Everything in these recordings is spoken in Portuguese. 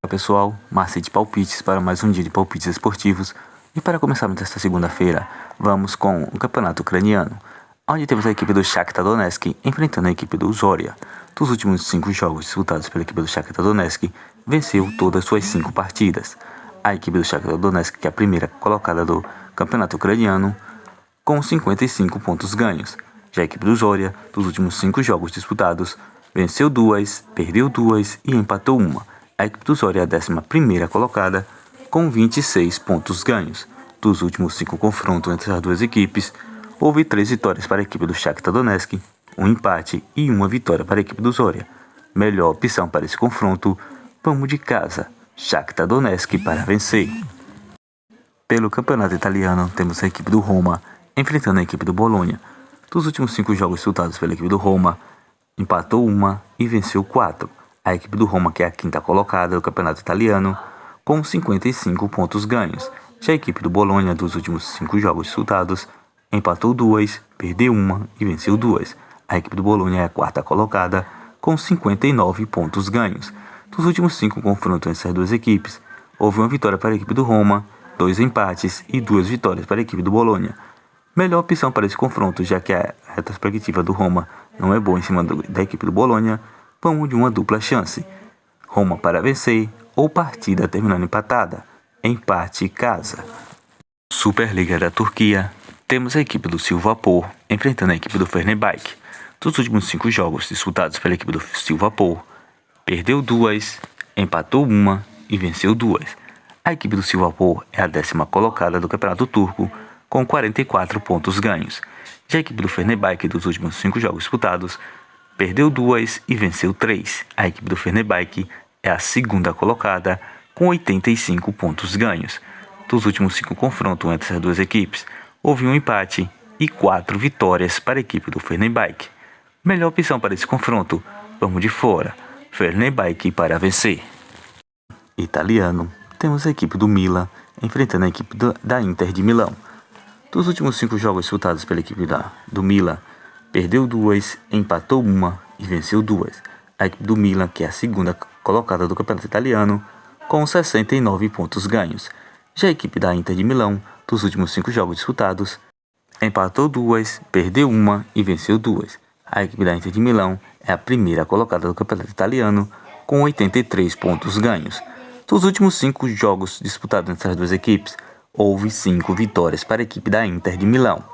Olá pessoal, Marci de Palpites para mais um dia de palpites esportivos. E para começarmos esta segunda-feira, vamos com o campeonato ucraniano, onde temos a equipe do Shakhtar Donetsk enfrentando a equipe do Zorya. Dos últimos 5 jogos disputados pela equipe do Shakhtar Donetsk, venceu todas suas 5 partidas. A equipe do Shakhtar Donetsk, que é a primeira colocada do campeonato ucraniano, com 55 pontos ganhos. Já a equipe do Zorya, dos últimos 5 jogos disputados, venceu 2, perdeu 2 e empatou 1. A equipe do Zorya é a 11ª colocada, com 26 pontos ganhos. Dos últimos 5 confrontos entre as duas equipes, houve 3 vitórias para a equipe do Shakhtar Donetsk, um empate e uma vitória para a equipe do Zorya. Melhor opção para esse confronto, vamos de casa, Shakhtar Donetsk para vencer. Pelo campeonato italiano, temos a equipe do Roma enfrentando a equipe do Bologna. Dos últimos 5 jogos disputados pela equipe do Roma, empatou 1 e venceu 4. A equipe do Roma, que é a 5ª colocada do campeonato italiano, com 55 pontos ganhos. Já a equipe do Bologna, dos últimos 5 jogos disputados, empatou 2, perdeu 1 e venceu 2. A equipe do Bologna é a 4ª colocada, com 59 pontos ganhos. Dos últimos 5 confrontos entre as duas equipes, houve uma vitória para a equipe do Roma, 2 empates e 2 vitórias para a equipe do Bologna. Melhor opção para esse confronto, já que a retrospectiva do Roma não é boa em cima da equipe do Bologna, vamos de uma dupla chance. Roma para vencer ou partida terminando empatada. Empate casa. Superliga da Turquia. Temos a equipe do Sivasspor enfrentando a equipe do Fenerbahçe. Dos últimos 5 jogos disputados pela equipe do Sivasspor, perdeu 2, empatou 1 e venceu 2. A equipe do Sivasspor é a 10ª colocada do campeonato turco, com 44 pontos ganhos. Já a equipe do Fenerbahçe, dos últimos 5 jogos disputados, perdeu 2 e venceu 3. A equipe do Fenerbahçe é a 2ª colocada, com 85 pontos ganhos. Dos últimos 5 confrontos entre as duas equipes, houve um empate e 4 vitórias para a equipe do Fenerbahçe. Melhor opção para esse confronto, vamos de fora, Fenerbahçe para vencer. Italiano, temos a equipe do Milan enfrentando a equipe da Inter de Milão. Dos últimos 5 jogos disputados pela equipe do Milan, perdeu 2, empatou 1 e venceu 2. A equipe do Milan, que é a 2ª colocada do campeonato italiano, com 69 pontos ganhos. Já a equipe da Inter de Milão, dos últimos 5 jogos disputados, empatou 2, perdeu 1 e venceu 2. A equipe da Inter de Milão é a 1ª colocada do campeonato italiano, com 83 pontos ganhos. Dos últimos 5 jogos disputados entre as duas equipes, houve 5 vitórias para a equipe da Inter de Milão.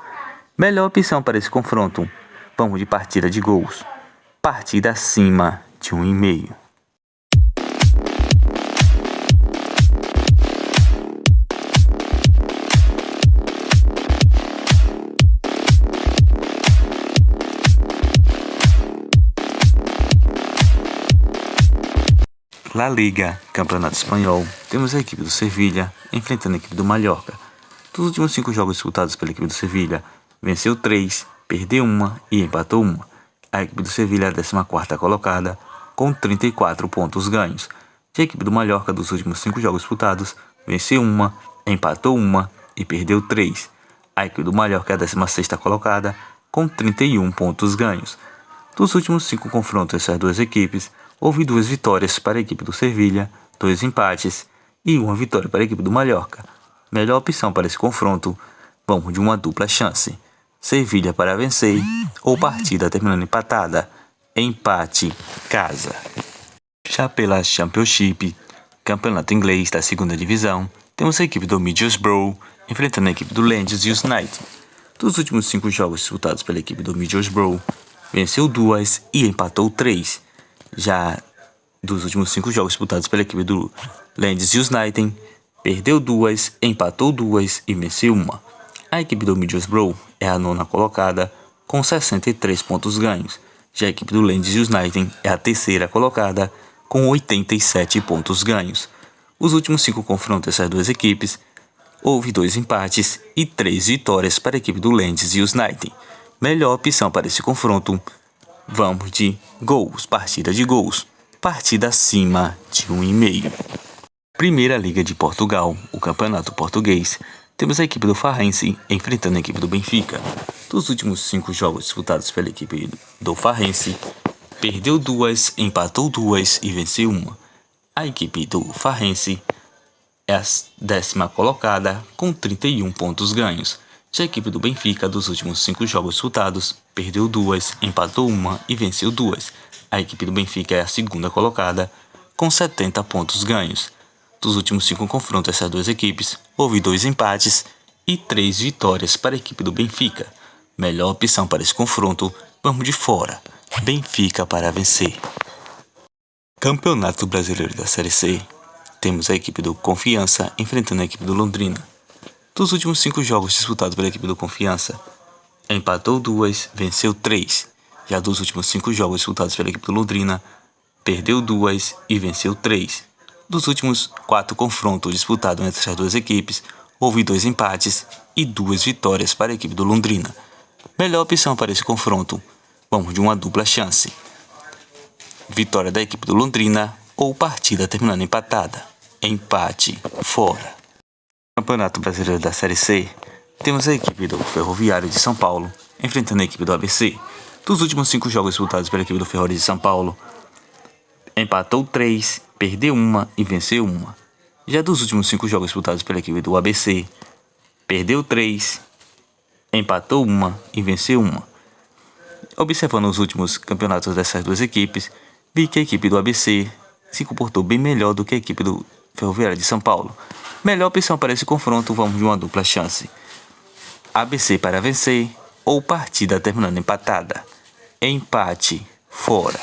Melhor opção para esse confronto, vamos de partida de gols. Partida acima de 1,5. La Liga, Campeonato Espanhol, temos a equipe do Sevilha enfrentando a equipe do Mallorca. Dos últimos 5 jogos disputados pela equipe do Sevilha, venceu 3, perdeu 1 e empatou 1. A equipe do Sevilha é a 14ª colocada, com 34 pontos ganhos. Já a equipe do Mallorca, dos últimos 5 jogos disputados, venceu 1, empatou 1 e perdeu 3. A equipe do Mallorca é a 16ª colocada, com 31 pontos ganhos. Dos últimos 5 confrontos entre as duas equipes, houve 2 vitórias para a equipe do Sevilha, 2 empates e 1 vitória para a equipe do Mallorca. Melhor opção para esse confronto, vamos de uma dupla chance. Sevilha para vencer ou partida terminando empatada. Empate casa. Já pela Championship, campeonato inglês da 2ª divisão, temos a equipe do Middlesbrough enfrentando a equipe do Leeds United. Dos últimos 5 jogos disputados pela equipe do Middlesbrough, venceu 2 e empatou 3. Já dos últimos 5 jogos disputados pela equipe do Leeds United, perdeu 2, empatou 2 e venceu 1. A equipe do Middlesbrough é a 9ª colocada, com 63 pontos ganhos. Já a equipe do Leeds United é a 3ª colocada, com 87 pontos ganhos. Os últimos 5 confrontos dessas duas equipes, houve 2 empates e 3 vitórias para a equipe do Leeds United. Melhor opção para esse confronto, vamos de gols, partida de gols. Partida acima de 1,5. Primeira Liga de Portugal, o campeonato português, temos a equipe do Farense enfrentando a equipe do Benfica. Dos últimos 5 jogos disputados pela equipe do Farense, perdeu 2, empatou 2 e venceu 1. A equipe do Farense é a 10ª colocada com 31 pontos ganhos. Já a equipe do Benfica, dos últimos 5 jogos disputados, perdeu 2, empatou 1 e venceu 2. A equipe do Benfica é a 2ª colocada com 70 pontos ganhos. Dos últimos 5 confrontos dessas duas equipes, houve 2 empates e 3 vitórias para a equipe do Benfica. Melhor opção para esse confronto, vamos de fora. Benfica para vencer. Campeonato Brasileiro da Série C. Temos a equipe do Confiança enfrentando a equipe do Londrina. Dos últimos 5 jogos disputados pela equipe do Confiança, empatou 2, venceu 3. Já dos últimos 5 jogos disputados pela equipe do Londrina, perdeu 2 e venceu 3. Dos últimos 4 confrontos disputados entre as duas equipes, houve 2 empates e 2 vitórias para a equipe do Londrina. Melhor opção para esse confronto, vamos de uma dupla chance. Vitória da equipe do Londrina ou partida terminando empatada. Empate fora. Campeonato Brasileiro da Série C. Temos a equipe do Ferroviário de São Paulo enfrentando a equipe do ABC. Dos últimos 5 jogos disputados pela equipe do Ferroviário de São Paulo, empatou 3, perdeu 1 e venceu 1. Já dos últimos 5 jogos disputados pela equipe do ABC, perdeu 3, empatou 1 e venceu 1. Observando os últimos campeonatos dessas duas equipes, vi que a equipe do ABC se comportou bem melhor do que a equipe do Ferroviário de São Paulo. Melhor opção para esse confronto, vamos de uma dupla chance. ABC para vencer ou partida terminando empatada. Empate fora.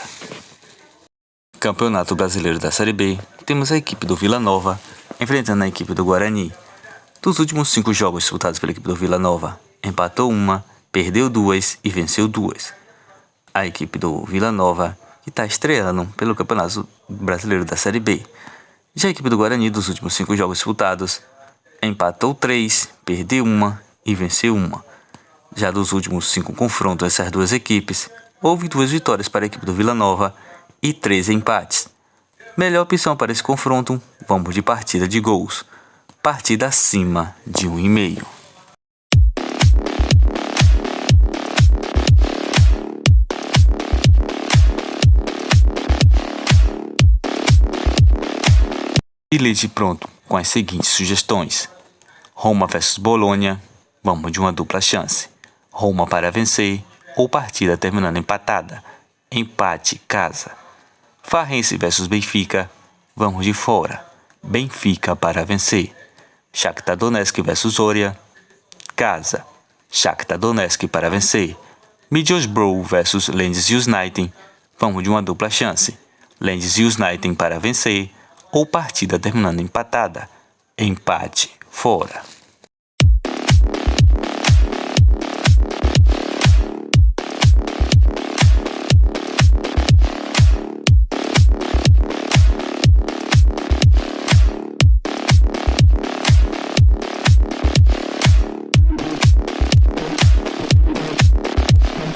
Campeonato Brasileiro da Série B. Temos a equipe do Vila Nova enfrentando a equipe do Guarani. Dos últimos 5 jogos disputados pela equipe do Vila Nova, empatou 1, perdeu 2 e venceu 2. A equipe do Vila Nova que está estreando pelo Campeonato Brasileiro da Série B. Já a equipe do Guarani, dos últimos 5 jogos disputados, empatou 3, perdeu 1 e venceu 1. Já dos últimos 5 confrontos dessas duas equipes, houve 2 vitórias para a equipe do Vila Nova e 3 empates. Melhor opção para esse confronto, vamos de partida de gols. Partida acima de 1,5. Bilhete pronto com as seguintes sugestões: Roma vs Bolonha, vamos de uma dupla chance. Roma para vencer ou partida terminando empatada. Empate casa. Farense vs Benfica, vamos de fora. Benfica para vencer. Shakhtar Donetsk vs Zorya, casa. Shakhtar Donetsk para vencer. Middlesbrough vs Leeds United, vamos de uma dupla chance. Leeds United para vencer ou partida terminando empatada. Empate fora.